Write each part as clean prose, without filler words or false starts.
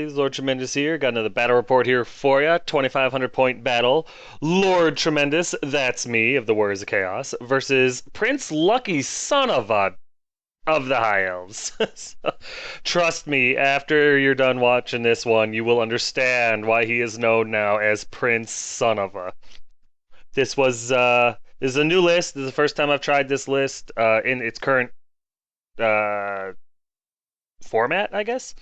guys, Lord Tremendous here. Got another battle report here for ya. 2,500 point battle. Lord Tremendous, that's me, of the Warriors of Chaos, versus Prince Lucky, son of the High Elves. So, trust me, after you're done watching this one, you will understand why he is known now as Prince Son of a. This is a new list. This is the first time I've tried this list in its current format, I guess.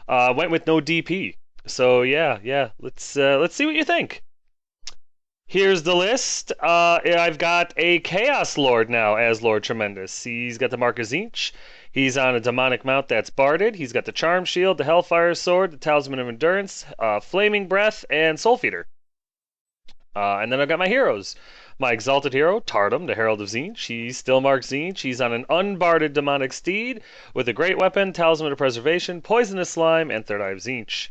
Went with no DP. So yeah. Let's see what you think. Here's the list. I've got a Chaos Lord now as Lord Tremendous. He's got the Mark of Tzeentch. He's on a demonic mount that's barded. He's got the Charm Shield, the Hellfire Sword, the Talisman of Endurance, Flaming Breath, and Soul Feeder. And then I've got my heroes. My exalted hero, Tardum, the Herald of Tzeentch. He's still Mark Tzeentch. He's on an unbarded demonic steed with a great weapon, Talisman of Preservation, Poisonous Slime, and Third Eye of Tzeentch.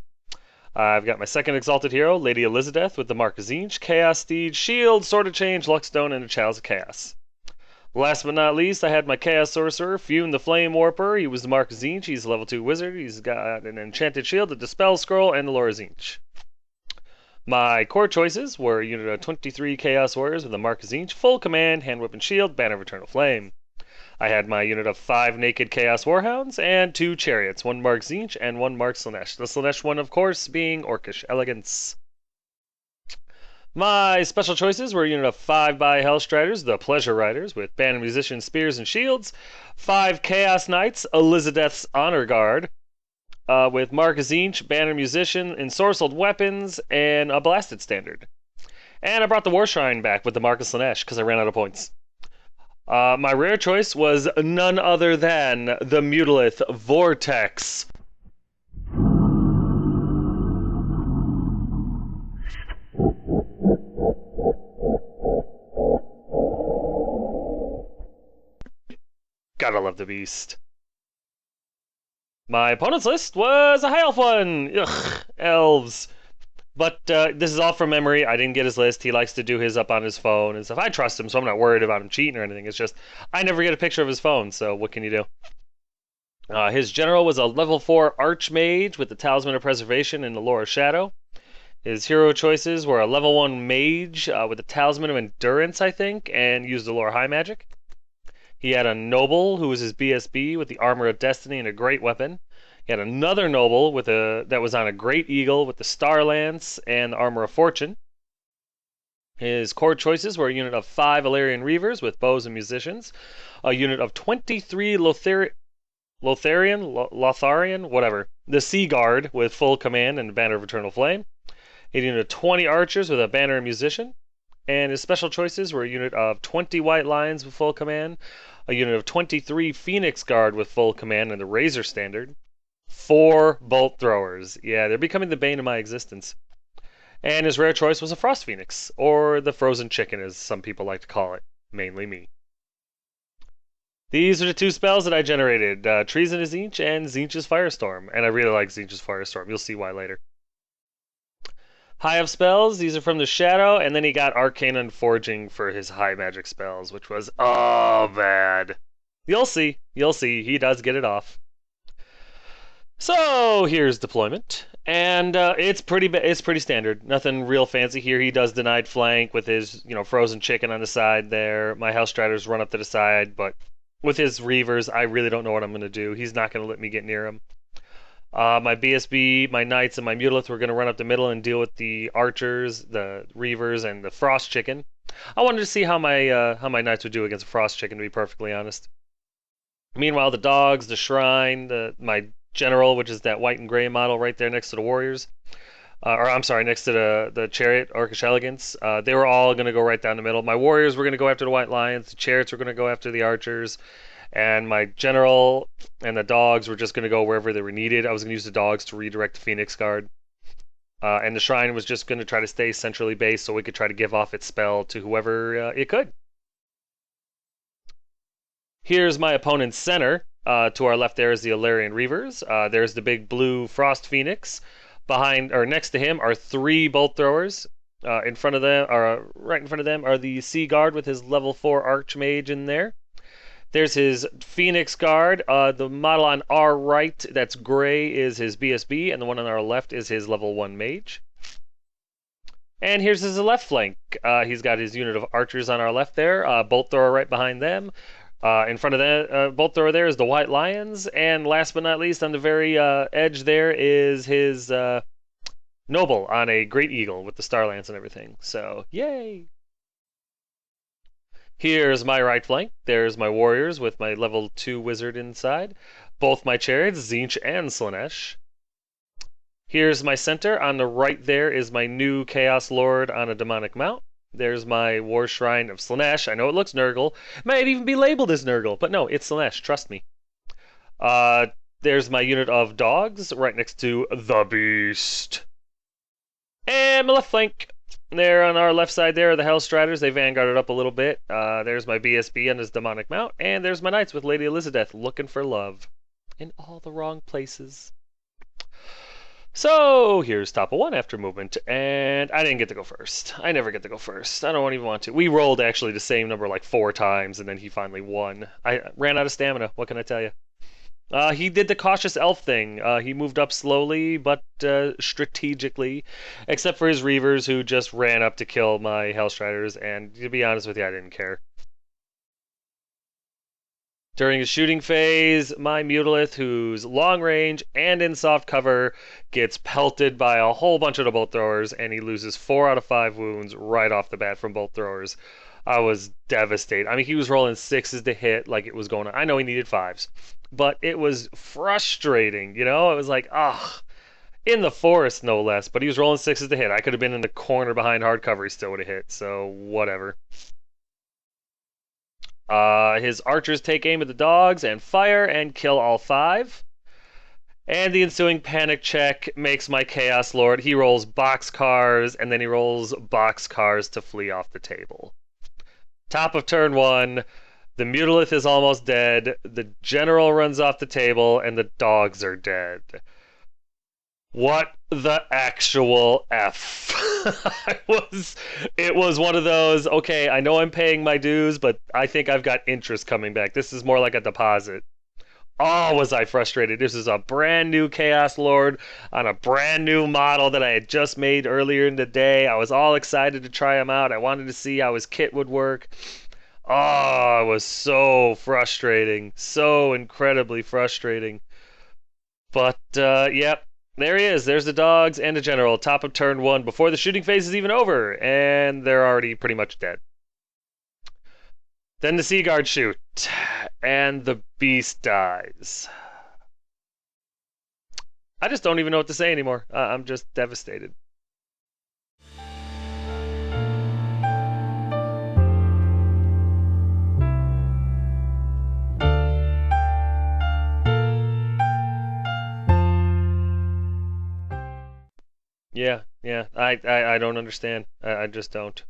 I've got my second exalted hero, Lady Elizabeth, with the Mark of Tzeentch, Chaos Steed, Shield, Sword of Change, Luckstone, and a Chalice of Chaos. Last but not least, I had my Chaos Sorcerer, Fune the Flame Warper. He was the Mark of Tzeentch. He's a level 2 wizard. He's got an Enchanted Shield, a Dispel Scroll, and the Lore of Tzeentch. My core choices were a unit of 23 Chaos Warriors with a Mark of Tzeentch, Full Command, Hand Whip and Shield, Banner of Eternal Flame. I had my unit of 5 Naked Chaos Warhounds and 2 Chariots, 1 Mark Tzeentch and 1 Mark Slaanesh. The Slaanesh one, of course, being Orcish Elegance. My special choices were a unit of 5 by Hellstriders, the Pleasure Riders, with Banner Musicians, Spears, and Shields, 5 Chaos Knights, Elizabeth's Honor Guard, with Mark of Tzeentch, Banner Musician, Ensorcelled Weapons, and a Blasted Standard. And I brought the War Shrine back with the Mark of Slaanesh because I ran out of points. My rare choice was none other than the Mutalith Vortex. Gotta love the beast. My opponent's list was a High Elf one. Ugh, Elves. But this is all from memory. I didn't get his list. He likes to do his up on his phone and stuff. I trust him, so I'm not worried about him cheating or anything. It's just, I never get a picture of his phone, so what can you do? His general was a level 4 Archmage with the Talisman of Preservation and the Lore of Shadow. His hero choices were a level 1 Mage with the Talisman of Endurance, I think, and used the Lore High Magic. He had a Noble who was his BSB with the Armor of Destiny and a great weapon. He had another Noble that was on a Great Eagle with the Star Lance and the Armor of Fortune. His core choices were a unit of 5 Illyrian Reavers with bows and musicians, a unit of 23 Lotharian, whatever, the Sea Guard with full command and Banner of Eternal Flame, a unit of 20 Archers with a Banner and Musician, and his special choices were a unit of 20 White Lions with full command, a unit of 23 Phoenix Guard with full command and the Razor Standard, 4 Bolt Throwers. Yeah, they're becoming the bane of my existence. And his rare choice was a Frost Phoenix, or the Frozen Chicken as some people like to call it, mainly me. These are the 2 spells that I generated, Treason of Tzeentch and Tzeentch's Firestorm, and I really like Tzeentch's Firestorm. You'll see why later. High Elf spells, these are from the Shadow, and then he got Arcane Unforging for his high magic spells, which was, oh, bad. You'll see, he does get it off. So, here's deployment, and it's pretty standard. Nothing real fancy here. He does Denied Flank with his, Frozen Chicken on the side there. My Hellstriders run up to the side, but with his Reavers, I really don't know what I'm going to do. He's not going to let me get near him. My BSB, my Knights, and my Mutalith were going to run up the middle and deal with the Archers, the Reavers, and the Frost Chicken. I wanted to see how my Knights would do against a Frost Chicken, to be perfectly honest. Meanwhile, the Dogs, the Shrine, my General, which is that white and gray model right there next to the Warriors, next to the Chariot, Orcish Elegance, they were all going to go right down the middle. My Warriors were going to go after the White Lions, the Chariots were going to go after the Archers, and my General and the Dogs were just going to go wherever they were needed. I was going to use the Dogs to redirect the Phoenix Guard. And the Shrine was just going to try to stay centrally based so we could try to give off its spell to whoever it could. Here's my opponent's center. To our left there is the Illyrian Reavers. There's the big blue Frost Phoenix. Next to him are 3 Bolt Throwers. Right in front of them are the Sea Guard with his level 4 Archmage in there. There's his Phoenix Guard. The model on our right, that's gray, is his BSB, and the one on our left is his level 1 mage. And here's his left flank. He's got his unit of archers on our left there, bolt thrower right behind them. In front of the bolt thrower there is the White Lions, and last but not least, on the very edge there is his noble on a Great Eagle with the Star Lance and everything. So, yay! Here's my right flank. There's my warriors with my level 2 wizard inside. Both my chariots, Tzeentch and Slaanesh. Here's my center. On the right there is my new Chaos Lord on a demonic mount. There's my War Shrine of Slaanesh. I know it looks Nurgle. It might even be labeled as Nurgle, but no, it's Slaanesh. Trust me. There's my unit of dogs right next to the Beast. And my left flank. There on our left side there are the Hellstriders. They vanguarded up a little bit. There's my BSB and his demonic mount. And there's my knights with Lady Elizabeth looking for love. In all the wrong places. So here's top of 1 after movement. And I didn't get to go first. I never get to go first. I don't even want to. We rolled actually the same number like 4 times. And then he finally won. I ran out of stamina. What can I tell you? He did the cautious elf thing. He moved up slowly, but strategically, except for his reavers who just ran up to kill my Hellstriders, and to be honest with you, I didn't care. During his shooting phase, my Mutalith, who's long range and in soft cover, gets pelted by a whole bunch of the bolt throwers, and he loses 4 out of 5 wounds right off the bat from bolt throwers. I was devastated. I mean, he was rolling 6s to hit like it was going on. I know he needed 5s. But it was frustrating, you know? It was like, in the forest, no less. But he was rolling 6s to hit. I could have been in the corner behind hardcover. He still would have hit. So, whatever. His archers take aim at the dogs and fire and kill all 5. And the ensuing panic check makes my Chaos Lord. He rolls boxcars, and then he rolls boxcars to flee off the table. Top of turn 1. The Mutalith is almost dead, the general runs off the table, and the dogs are dead. What the actual F? It was one of those, okay, I know I'm paying my dues, but I think I've got interest coming back. This is more like a deposit. Oh, was I frustrated. This is a brand new Chaos Lord on a brand new model that I had just made earlier in the day. I was all excited to try him out. I wanted to see how his kit would work. Oh, it was so frustrating. So incredibly frustrating. But, yep. There he is. There's the dogs and the general. Top of turn 1 before the shooting phase is even over. And they're already pretty much dead. Then the Sea Guard shoot. And the beast dies. I just don't even know what to say anymore. I'm just devastated. Yeah. I don't understand. I just don't.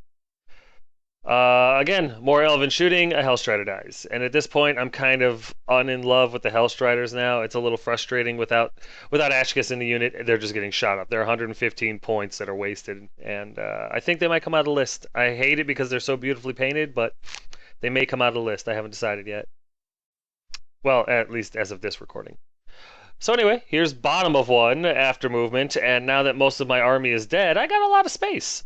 Again, more elven shooting, a Hellstrider dies. And at this point, I'm kind of in love with the Hellstriders now. It's a little frustrating without Ashkus in the unit. They're just getting shot up. There are 115 points that are wasted. And I think they might come out of the list. I hate it because they're so beautifully painted, but they may come out of the list. I haven't decided yet. Well, at least as of this recording. So anyway, here's bottom of 1 after movement, and now that most of my army is dead, I got a lot of space.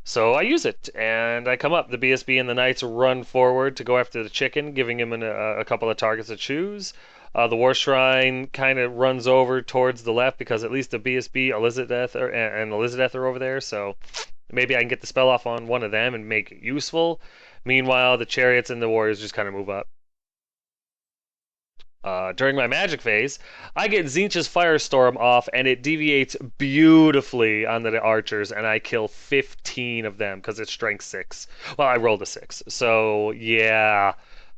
So I use it, and I come up. The BSB and the Knights run forward to go after the chicken, giving him a couple of targets to choose. The War Shrine kind of runs over towards the left because at least the BSB and Elizabeth are over there, so maybe I can get the spell off on one of them and make it useful. Meanwhile, the Chariots and the Warriors just kind of move up. During my magic phase, I get Tzeentch's Firestorm off, and it deviates beautifully on the archers, and I kill 15 of them because it's strength 6. Well, I rolled a 6. So, yeah,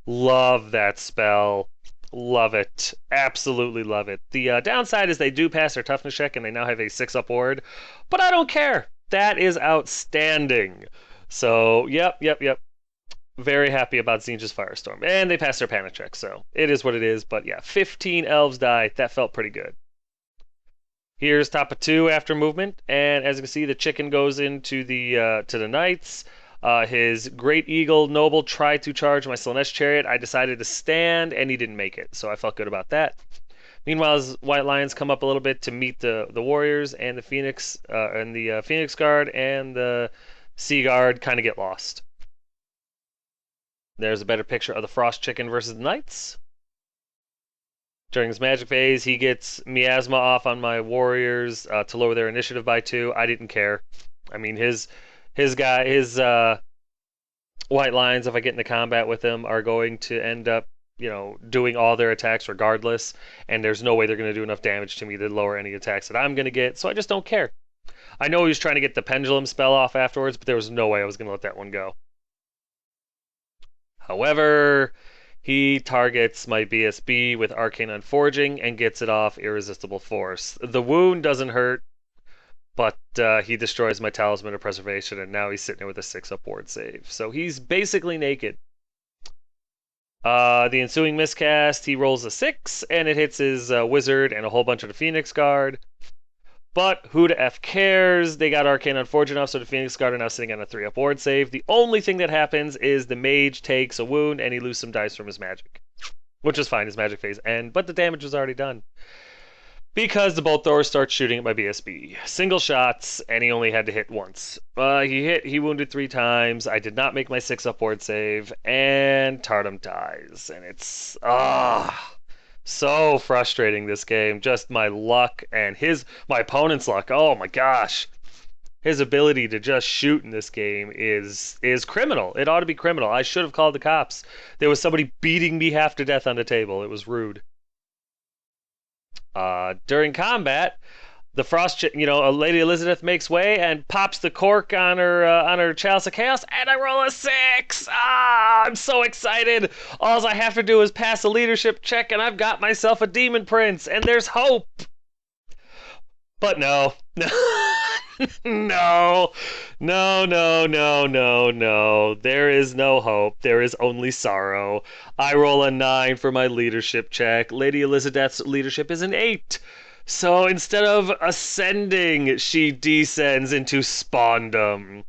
love that spell. Love it. Absolutely love it. The downside is they do pass their toughness check, and they now have a 6-up ward, but I don't care. That is outstanding. So, yep. Very happy about Tzeentch's Firestorm. And they passed their panic check, so it is what it is. But yeah, 15 elves die. That felt pretty good. Here's top of 2 after movement. And as you can see, the chicken goes into the to the knights. His Great Eagle Noble tried to charge my Slanesh Chariot. I decided to stand, and he didn't make it, so I felt good about that. Meanwhile, his White Lions come up a little bit to meet the Warriors, and the Phoenix Guard and the Sea Guard kind of get lost. There's a better picture of the Frost Chicken versus the Knights. During his magic phase, he gets Miasma off on my Warriors to lower their initiative by 2. I didn't care. I mean, his White Lions, if I get into combat with them, are going to end up, doing all their attacks regardless, and there's no way they're going to do enough damage to me to lower any attacks that I'm going to get, so I just don't care. I know he was trying to get the Pendulum spell off afterwards, but there was no way I was going to let that one go. However, he targets my BSB with Arcane Unforging and gets it off Irresistible Force. The wound doesn't hurt, but he destroys my Talisman of Preservation, and now he's sitting there with a 6-up ward save. So he's basically naked. The ensuing miscast, he rolls a 6, and it hits his Wizard and a whole bunch of the Phoenix Guard. But who the F cares? They got Arcane Unforging off, so the Phoenix Guard are now sitting on a 3-up ward save. The only thing that happens is the Mage takes a wound and he loses some dice from his magic. Which is fine, his magic phase end, but the damage was already done. Because the Bolt Thrower starts shooting at my BSB. Single shots, and he only had to hit once. He wounded 3 times, I did not make my 6-up ward save, and Tardum dies. And it's... so frustrating, this game. Just my luck and my opponent's luck. Oh my gosh. His ability to just shoot in this game is criminal. It ought to be criminal. I should have called the cops. There was somebody beating me half to death on the table. It was rude. During combat, the Lady Elizabeth makes way and pops the cork on her Chalice of Chaos, and I roll a 6. I'm so excited. All I have to do is pass a leadership check, and I've got myself a Demon Prince, and there's hope. But no. No. There is no hope. There is only sorrow. I roll a 9 for my leadership check. Lady Elizabeth's leadership is an 8. So instead of ascending, she descends into spawndom.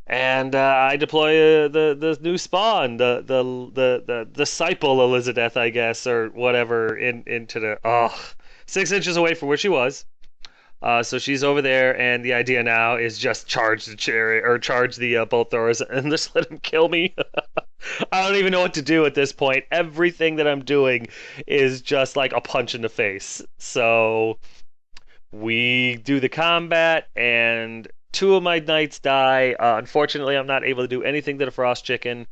And I deploy the new spawn, the disciple Elizabeth, I guess, or whatever, into the 6 inches away from where she was. So she's over there, and the idea now is just charge the chariot or charge the bolt throwers and just let them kill me. I don't even know what to do at this point. Everything that I'm doing is just like a punch in the face. So we do the combat, and 2 of my knights die. Unfortunately, I'm not able to do anything to the Frost Chicken.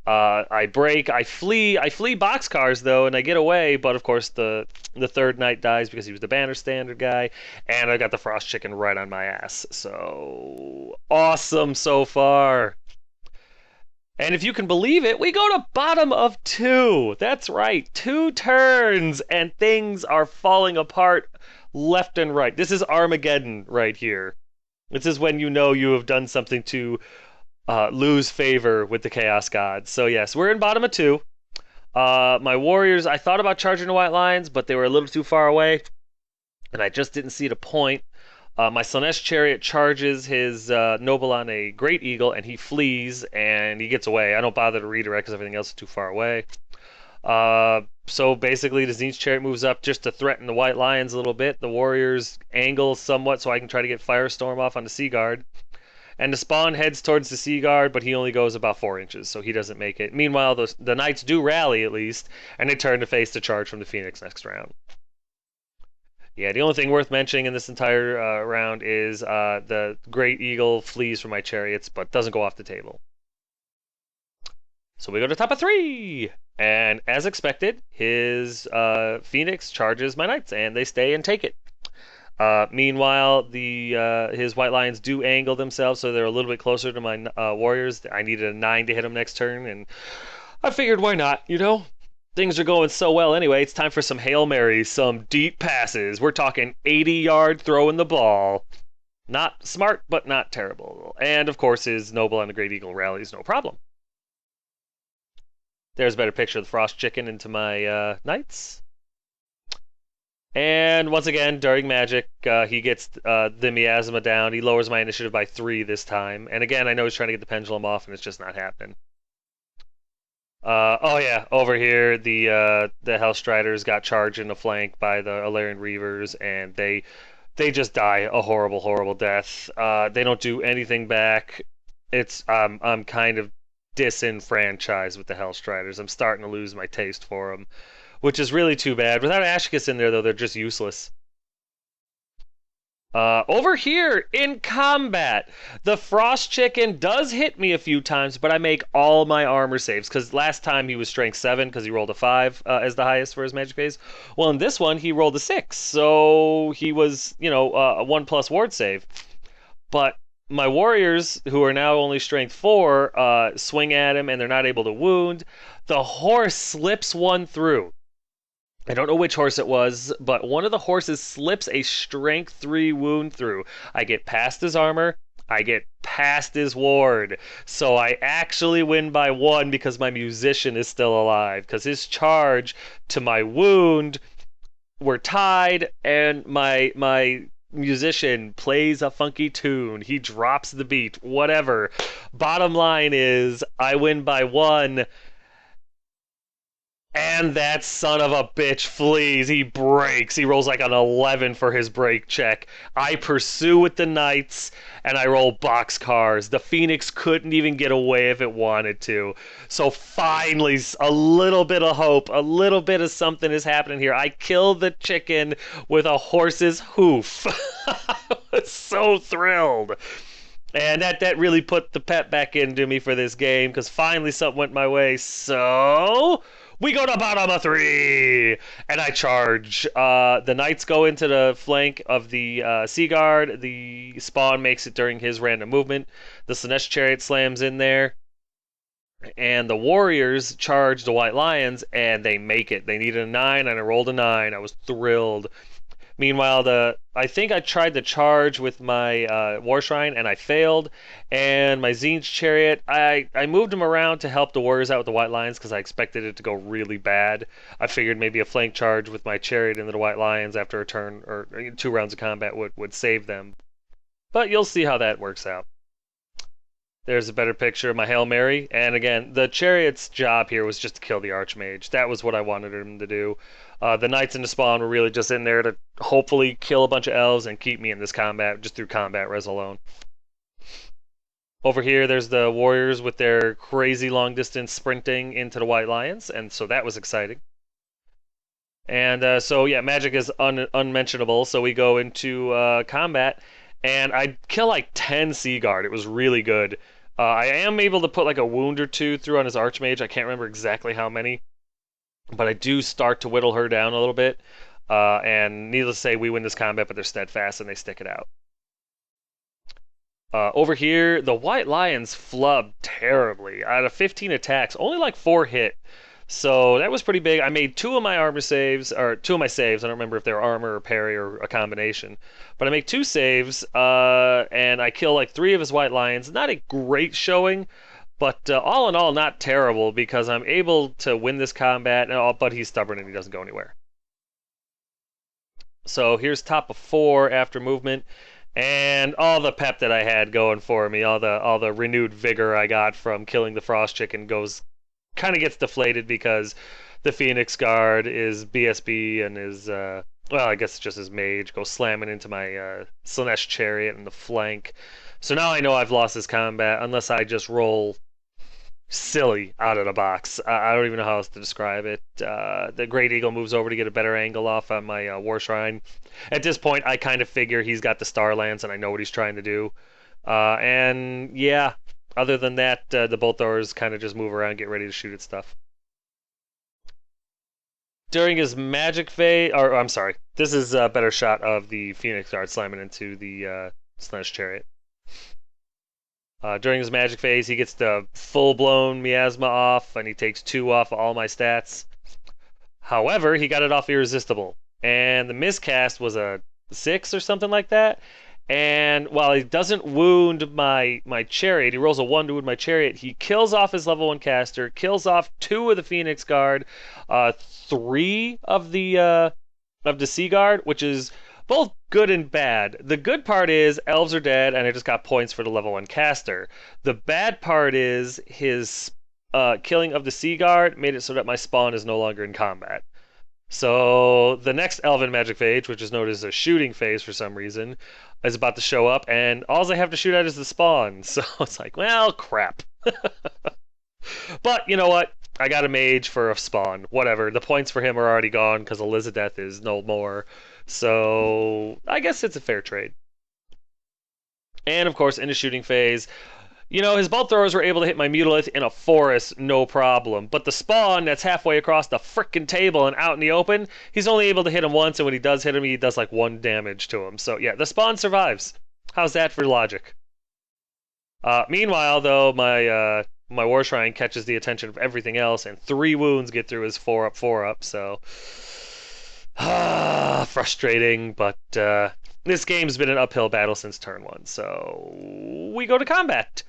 I break. I flee boxcars though, and I get away. But of course, the 3rd knight dies because he was the banner standard guy, and I got the Frost Chicken right on my ass. So awesome so far. And if you can believe it, we go to bottom of 2. That's right, 2 turns, and things are falling apart left and right. This is Armageddon right here. This is when you know you have done something to lose favor with the Chaos Gods. So yes, we're in bottom of 2. My Warriors, I thought about charging the White Lions, but they were a little too far away, and I just didn't see the point. My Slanesh Chariot charges his Noble on a Great Eagle, and he flees, and he gets away. I don't bother to redirect because everything else is too far away. So basically, the Zenith's Chariot moves up just to threaten the White Lions a little bit. The Warriors angle somewhat so I can try to get Firestorm off on the Sea Guard. And the spawn heads towards the Sea Guard, but he only goes about 4 inches, so he doesn't make it. Meanwhile, the Knights do rally, at least, and they turn to face the charge from the Phoenix next round. Yeah, the only thing worth mentioning in this entire round is the Great Eagle flees from my chariots, but doesn't go off the table. So we go to top of 3! And as expected, his Phoenix charges my Knights, and they stay and take it. Meanwhile, his White Lions do angle themselves, so they're a little bit closer to my Warriors. I needed a 9 to hit them next turn, and I figured why not, you know? Things are going so well anyway, it's time for some Hail Marys, some deep passes. We're talking 80-yard throwing the ball. Not smart, but not terrible. And, of course, his Noble on the Great Eagle rallies no problem. There's a better picture of the Frost Chicken into my Knights. And once again, during magic, he gets the miasma down. He lowers my initiative by 3 this time. And again, I know he's trying to get the pendulum off, and it's just not happening. Oh yeah, over here the Hellstriders got charged in the flank by the Alarian Reavers, and they just die a horrible, horrible death. They don't do anything back. It's I'm kind of disenfranchised with the Hellstriders. I'm starting to lose my taste for them, which is really too bad. Without Ashkus in there, though, they're just useless. Over here in combat, the Frost Chicken does hit me a few times, but I make all my armor saves because last time he was strength 7 because he rolled a 5 as the highest for his magic phase. Well, in this one, he rolled a 6, so he was, a 1+ ward save. But my warriors, who are now only strength 4, swing at him and they're not able to wound. The horse slips one through. I don't know which horse it was, but one of the horses slips a strength 3 wound through. I get past his armor, I get past his ward. So I actually win by 1 because my musician is still alive. Because his charge to my wound were tied, and my musician plays a funky tune. He drops the beat, whatever. Bottom line is, I win by 1. And that son of a bitch flees. He breaks. He rolls like an 11 for his break check. I pursue with the knights, and I roll boxcars. The Phoenix couldn't even get away if it wanted to. So finally, a little bit of hope, a little bit of something is happening here. I kill the chicken with a horse's hoof. I was so thrilled. And that really put the pep back into me for this game, because finally something went my way. So we go to bottom of 3, and I charge. The knights go into the flank of the Sea Guard. The Spawn makes it during his random movement. The Slanesh Chariot slams in there. And the warriors charge the White Lions, and they make it. They needed a 9, and I rolled a 9. I was thrilled. Meanwhile, I think I tried to charge with my War Shrine, and I failed. And my Tzeentch Chariot, I moved him around to help the warriors out with the White Lions because I expected it to go really bad. I figured maybe a flank charge with my Chariot into the White Lions after a turn or 2 rounds of combat would save them. But you'll see how that works out. There's a better picture of my Hail Mary. And again, the Chariot's job here was just to kill the Archmage. That was what I wanted him to do. The Knights and the Spawn were really just in there to hopefully kill a bunch of Elves and keep me in this combat just through combat res alone. Over here, there's the Warriors with their crazy long distance sprinting into the White Lions, and so that was exciting. And so yeah, magic is unmentionable, so we go into combat, and I kill like 10 Sea Guard. It was really good. I am able to put like a wound or 2 through on his Archmage. I can't remember exactly how many, but I do start to whittle her down a little bit. And needless to say, we win this combat, but they're steadfast and they stick it out. Over here, the White Lions flubbed terribly. Out of 15 attacks, only like 4 hit. So that was pretty big. I made 2 of my armor saves, or 2 of my saves. I don't remember if they were armor or parry or a combination. But I make 2 saves, and I kill like 3 of his White Lions. Not a great showing, but all in all, not terrible, because I'm able to win this combat, but he's stubborn and he doesn't go anywhere. So here's top of 4 after movement, and all the pep that I had going for me, all the renewed vigor I got from killing the Frost Chicken kind of gets deflated because the Phoenix Guard is BSB and is, well, I guess it's just his mage, goes slamming into my Slanesh Chariot in the flank. So now I know I've lost this combat unless I just roll silly out of the box. I don't even know how else to describe it. The Great Eagle moves over to get a better angle off on my War Shrine. At this point, I kind of figure he's got the Star Lance and I know what he's trying to do. And yeah, other than that, the bolt throwers kind of just move around, get ready to shoot at stuff. During his magic phase, or I'm sorry, this is a better shot of the Phoenix Guard slamming into the Slanesh Chariot. During his magic phase, he gets the full-blown miasma off, and he takes 2 off all my stats. However, he got it off irresistible, and the miscast was a 6 or something like that. And while he doesn't wound my Chariot, he rolls a 1 to wound my Chariot, he kills off his level 1 caster, kills off 2 of the Phoenix Guard, 3 of the of the Sea Guard, which is both good and bad. The good part is elves are dead, and I just got points for the level 1 caster. The bad part is his killing of the Sea Guard made it so that my spawn is no longer in combat. So the next Elven Magic Phase, which is known as a shooting phase for some reason, is about to show up, and all I have to shoot at is the spawn. So it's like, well, crap. But you know what? I got a mage for a spawn. Whatever. The points for him are already gone because Elizabeth is no more. So I guess it's a fair trade. And of course, in the shooting phase, you know, his bolt throwers were able to hit my Mutalith in a forest, no problem. But the spawn that's halfway across the frickin' table and out in the open, he's only able to hit him once, and when he does hit him, he does like 1 damage to him. So yeah, the spawn survives. How's that for logic? Meanwhile, though, my War Shrine catches the attention of everything else, and 3 wounds get through his 4-up, 4-up, so... frustrating, but this game's been an uphill battle since turn 1, so we go to combat.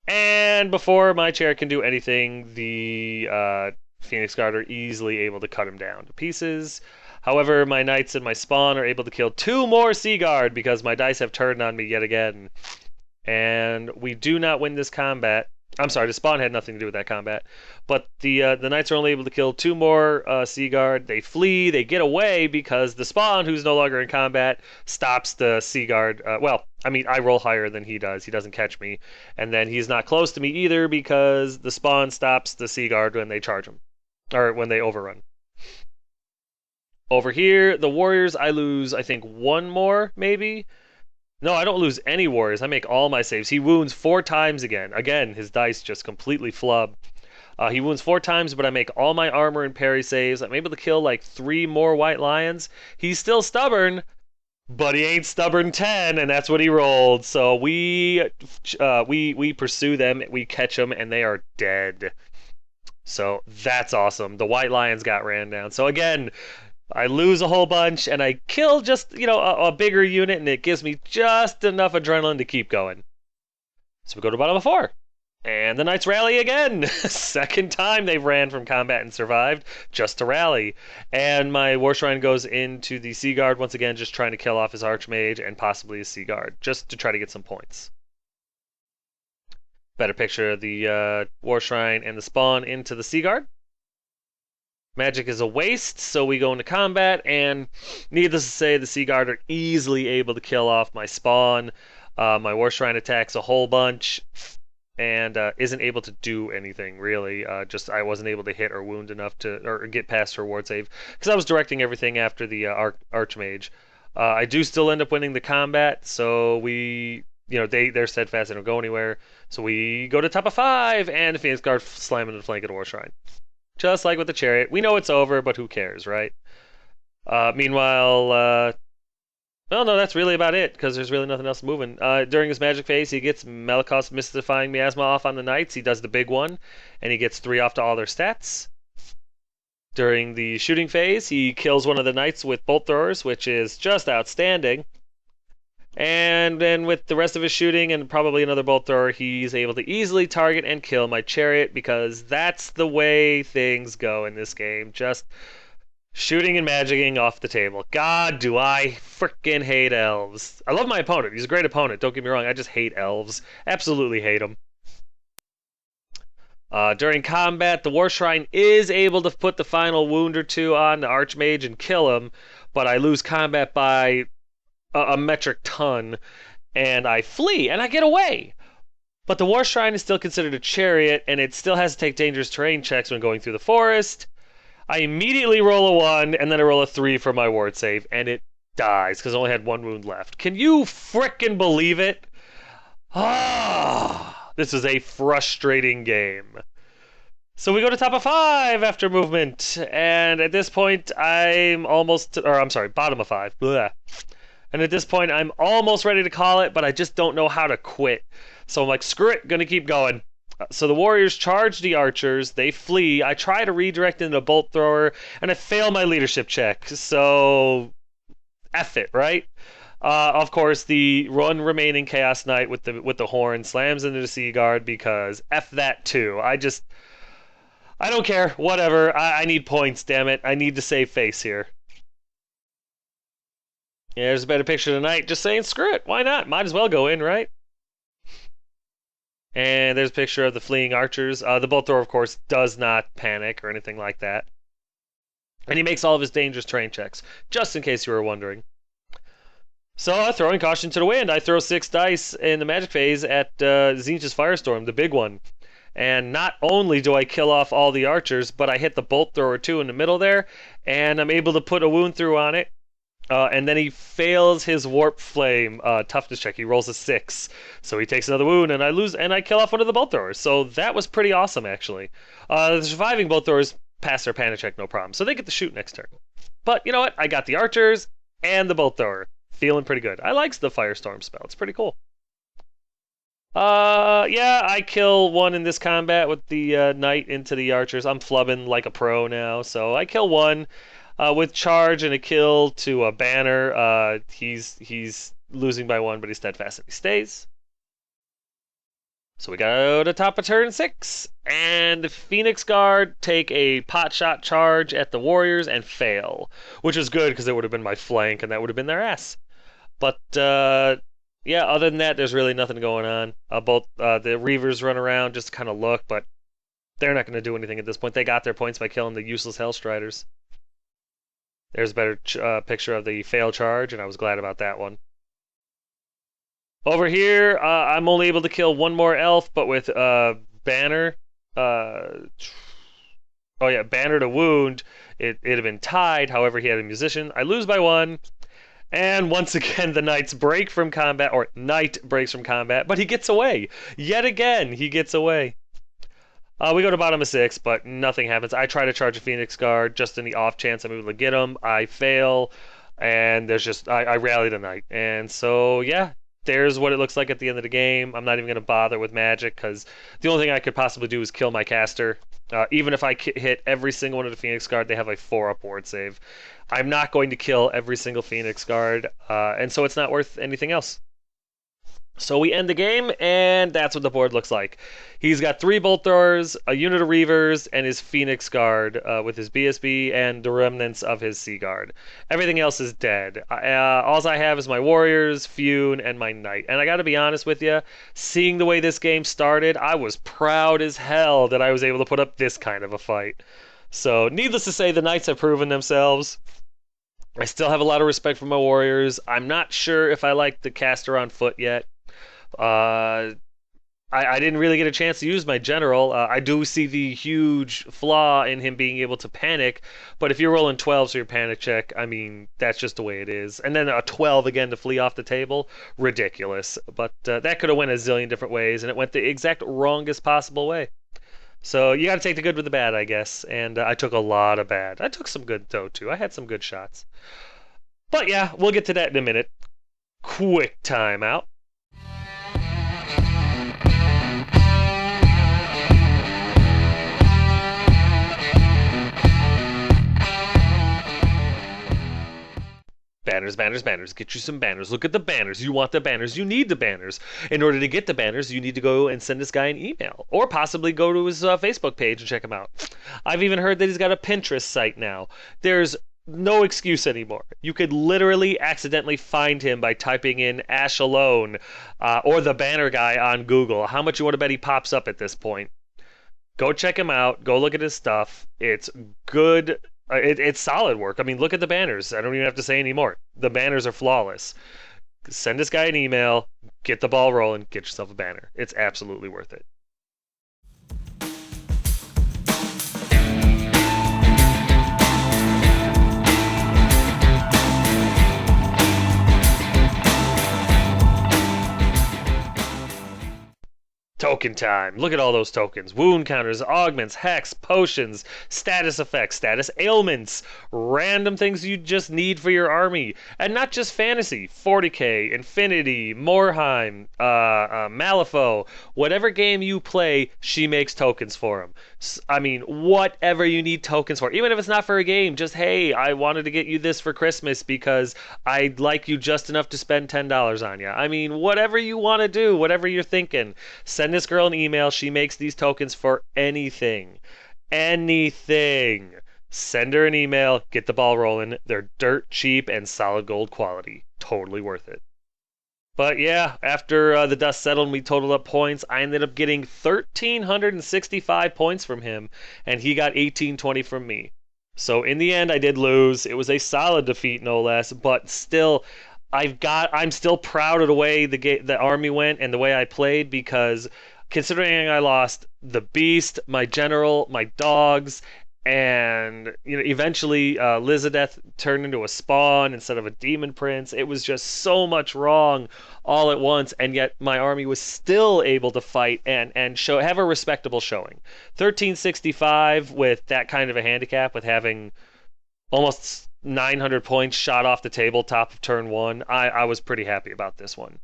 And before my chair can do anything, the Phoenix Guard are easily able to cut him down to pieces. However, my Knights and my Spawn are able to kill 2 more Sea Guard because my dice have turned on me yet again. And we do not win this combat. I'm sorry, the Spawn had nothing to do with that combat. But the Knights are only able to kill 2 more Sea Guard. They flee, they get away because the Spawn, who's no longer in combat, stops the Sea Guard. Well, I mean, I roll higher than he does. He doesn't catch me. And then he's not close to me either because the Spawn stops the Sea Guard when they charge him. Or when they overrun. Over here, the Warriors, I lose, I think, 1 more, maybe? No, I don't lose any Warriors. I make all my saves. He wounds 4 times again. Again, his dice just completely flub. He wounds 4 times, but I make all my armor and parry saves. I'm able to kill like 3 more White Lions. He's still stubborn, but he ain't stubborn 10, and that's what he rolled. So we pursue them, we catch them, and they are dead. So that's awesome. The White Lions got ran down. So again, I lose a whole bunch, and I kill just, you know, a bigger unit, and it gives me just enough adrenaline to keep going. So we go to bottom of 4. And the Knights rally again. Second time they've ran from combat and survived, just to rally. And my War Shrine goes into the Sea Guard once again, just trying to kill off his Archmage and possibly his Sea Guard, just to try to get some points. Better picture of the War Shrine and the Spawn into the Sea Guard. Magic is a waste, so we go into combat, and needless to say, the Sea Guard are easily able to kill off my Spawn. My War Shrine attacks a whole bunch, and isn't able to do anything, really. Just I wasn't able to hit or wound enough to, or get past her ward save, because I was directing everything after the Archmage. I do still end up winning the combat, so we, you know, they're steadfast, they don't go anywhere. So we go to top of 5, and the Phoenix Guard slam into the flank of the War Shrine. Just like with the Chariot. We know it's over, but who cares, right? Meanwhile, well, no, that's really about it, because there's really nothing else moving. During his magic phase, he gets Malakos Mystifying Miasma off on the Knights. He does the big one, and he gets 3 off to all their stats. During the shooting phase, he kills one of the Knights with bolt throwers, which is just outstanding. And then with the rest of his shooting and probably another bolt thrower, he's able to easily target and kill my Chariot, because that's the way things go in this game. Just shooting and magicking off the table. God, do I frickin' hate Elves. I love my opponent. He's a great opponent. Don't get me wrong. I just hate Elves. Absolutely hate them. During combat, the War Shrine is able to put the final wound or 2 on the Archmage and kill him, but I lose combat by a metric ton, and I flee, and I get away. But the War Shrine is still considered a Chariot, and it still has to take dangerous terrain checks when going through the forest. I immediately roll a 1, and then I roll a 3 for my ward save, and it dies, because I only had 1 wound left. Can you frickin' believe it? This is a frustrating game. So we go to top of 5 after movement, and at this point, bottom of 5. Blah. And at this point, I'm almost ready to call it, but I just don't know how to quit. So I'm like, screw it, gonna keep going. So the Warriors charge the Archers, they flee. I try to redirect into a bolt thrower, and I fail my leadership check. So, F it, right? Of course, the one remaining Chaos Knight with the horn slams into the Sea Guard, because F that too. I don't care, whatever. I need points, damn it. I need to save face here. Yeah, there's a better picture tonight. Just saying, screw it. Why not? Might as well go in, right? And there's a picture of the fleeing archers. The bolt thrower, of course, does not panic or anything like that. And he makes all of his dangerous terrain checks, just in case you were wondering. So, throwing caution to the wind, I throw 6 dice in the magic phase at Zinch's Firestorm, the big one. And not only do I kill off all the archers, but I hit the bolt thrower too in the middle there, and I'm able to put a wound through on it. And then he fails his warp flame toughness check. He rolls a 6, so he takes another wound, and I lose, and I kill off one of the bolt throwers. So that was pretty awesome, actually. The surviving bolt throwers pass their panic check, no problem. So they get to shoot next turn. But you know what? I got the archers and the bolt thrower. Feeling pretty good. I like the Firestorm spell. It's pretty cool. Yeah, I kill one in this combat with the knight into the archers. I'm flubbing like a pro now, so I kill one with charge and a kill to a banner. He's losing by 1, but he's steadfast and he stays. So we go to top of turn 6, and the Phoenix Guard take a pot shot charge at the warriors and fail, which is good because it would have been my flank and that would have been their ass. But yeah, other than that, there's really nothing going on. Both the Reavers run around just to kind of look, but they're not going to do anything at this point. They got their points by killing the useless Hellstriders. There's a better picture of the fail charge, and I was glad about that one. Over here, I'm only able to kill one more elf, but with Banner. Oh yeah, Banner to wound. It'd have been tied. However, he had a musician. I lose by 1. And once again, the knights break from combat, or knight breaks from combat, but he gets away. Yet again, he gets away. We go to bottom of 6, but nothing happens. I try to charge a Phoenix Guard just in the off chance I'm able to get him. I fail, and there's just I rally the knight. And so, yeah, there's what it looks like at the end of the game. I'm not even going to bother with magic because the only thing I could possibly do is kill my caster. Even if I hit every single one of the Phoenix Guard, they have a 4-up ward save. I'm not going to kill every single Phoenix Guard, and so it's not worth anything else. So we end the game, and that's what the board looks like. He's got 3 bolt throwers, a unit of Reavers, and his Phoenix Guard with his BSB and the remnants of his Sea Guard. Everything else is dead. All I have is my Warriors, Fune, and my Knight. And I gotta be honest with you, seeing the way this game started, I was proud as hell that I was able to put up this kind of a fight. So, needless to say, the Knights have proven themselves. I still have a lot of respect for my Warriors. I'm not sure if I like the caster on foot yet. I didn't really get a chance to use my general. I do see the huge flaw in him being able to panic, but if you're rolling 12s for your panic check, I mean, that's just the way it is. And then a 12 again to flee off the table, ridiculous. But that could have went a zillion different ways, and it went the exact wrongest possible way. So you got to take the good with the bad, I guess. And I took a lot of bad. I took some good, though, too. I had some good shots. But yeah, we'll get to that in a minute. Quick timeout. Banners, banners, banners. Get you some banners. Look at the banners. You want the banners. You need the banners. In order to get the banners, you need to go and send this guy an email. Or possibly go to his Facebook page and check him out. I've even heard that he's got a Pinterest site now. There's no excuse anymore. You could literally accidentally find him by typing in Ash Alone or the banner guy on Google. How much you want to bet he pops up at this point? Go check him out. Go look at his stuff. It's good. It's solid work. I mean, look at the banners. I don't even have to say any more. The banners are flawless. Send this guy an email, get the ball rolling, get yourself a banner. It's absolutely worth it. Token time. Look at all those tokens. Wound counters, augments, hex, potions, status effects, status ailments, random things you just need for your army. And not just fantasy. 40k, Infinity, Morheim, Malifaux. Whatever game you play, she makes tokens for them. I mean, whatever you need tokens for. Even if it's not for a game, just, hey, I wanted to get you this for Christmas because I like you just enough to spend $10 on you. I mean, whatever you want to do, whatever you're thinking, send this girl an email. She makes these tokens for anything. Anything. Send her an email. Get the ball rolling. They're dirt cheap and solid gold quality. totally worth it. But yeah, after the dust settled and we totaled up points, I ended up getting 1,365 points from him, and he got 1,820 from me. So in the end, I did lose. It was a solid defeat, no less. But still, I'm still proud of the way the army went and the way I played because considering I lost the beast, my general, my dogs, and eventually Lizadeth turned into a spawn instead of a demon prince. It was just so much wrong all at once, and yet my army was still able to fight and have a respectable showing. 1365 with that kind of a handicap, with having almost 900 points shot off the table top of turn one. I was pretty happy about this one.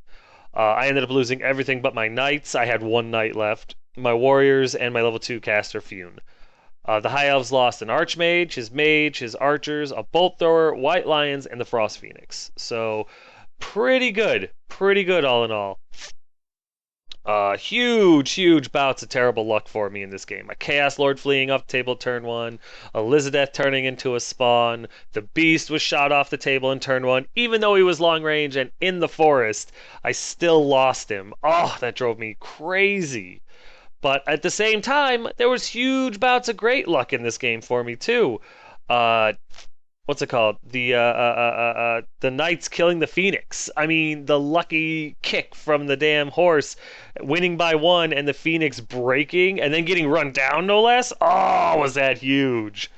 I ended up losing everything but my knights. I had one knight left. My warriors and my level 2 caster Fune. The High Elves lost an Archmage, his archers, a Bolt Thrower, White Lions, and the Frost Phoenix. So, pretty good. Pretty good all in all. Huge bouts of terrible luck for me in this game. A Chaos Lord fleeing off the table turn one, a Lizadeth turning into a spawn, the Beast was shot off the table in turn one. Even though he was long range and in the forest, I still lost him. Oh, that drove me crazy. But at the same time, there was huge bouts of great luck in this game for me too. Uh, what's it called? The Knights killing the Phoenix. I mean, the lucky kick from the damn horse, winning by one, and the Phoenix breaking and then getting run down, no less. Oh, was that huge!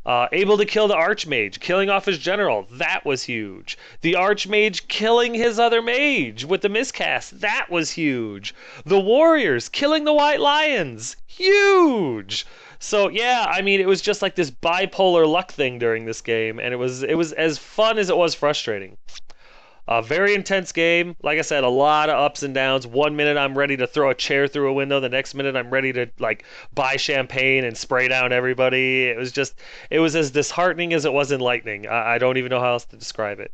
Able to kill the Archmage, killing off his general. That was huge. The Archmage killing his other mage with the miscast. That was huge. The Warriors killing the White Lions. Huge. So yeah, I mean, it was just like this bipolar luck thing during this game, and it was as fun as it was frustrating. A very intense game. Like I said, a lot of ups and downs. 1 minute I'm ready to throw a chair through a window. The next minute I'm ready to buy champagne and spray down everybody. It was as disheartening as it was enlightening. I don't even know how else to describe it.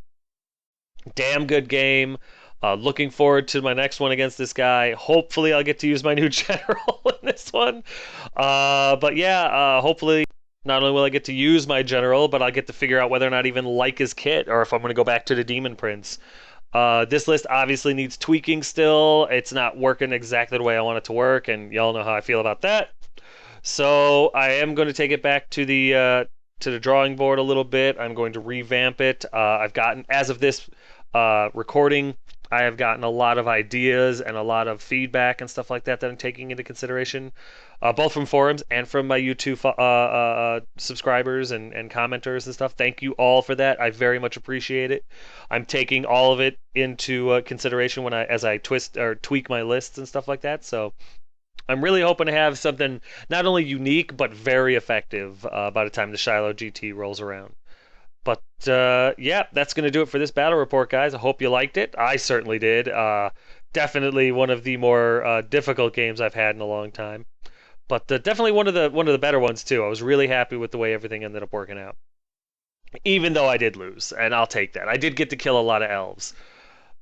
Damn good game. Looking forward to my next one against this guy. Hopefully I'll get to use my new general in this one. But yeah, hopefully not only will I get to use my general, but I'll get to figure out whether or not I even like his kit, or if I'm going to go back to the Demon Prince. This list obviously needs tweaking still. It's not working exactly the way I want it to work, and y'all know how I feel about that. So I am going to take it back to the drawing board a little bit. I'm going to revamp it. I've gotten, as of this recording, I have gotten a lot of ideas and a lot of feedback and stuff like that I'm taking into consideration, both from forums and from my YouTube subscribers and commenters and stuff. Thank you all for that. I very much appreciate it. I'm taking all of it into consideration as I twist or tweak my lists and stuff like that. So I'm really hoping to have something not only unique but very effective by the time the Shiloh GT rolls around. But yeah, that's going to do it for this battle report, guys. I hope you liked it. I certainly did. Definitely one of the more difficult games I've had in a long time, but definitely one of the better ones too. I was really happy with the way everything ended up working out, even though I did lose, and I'll take that. I did get to kill a lot of elves,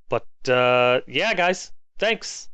but yeah, guys, thanks.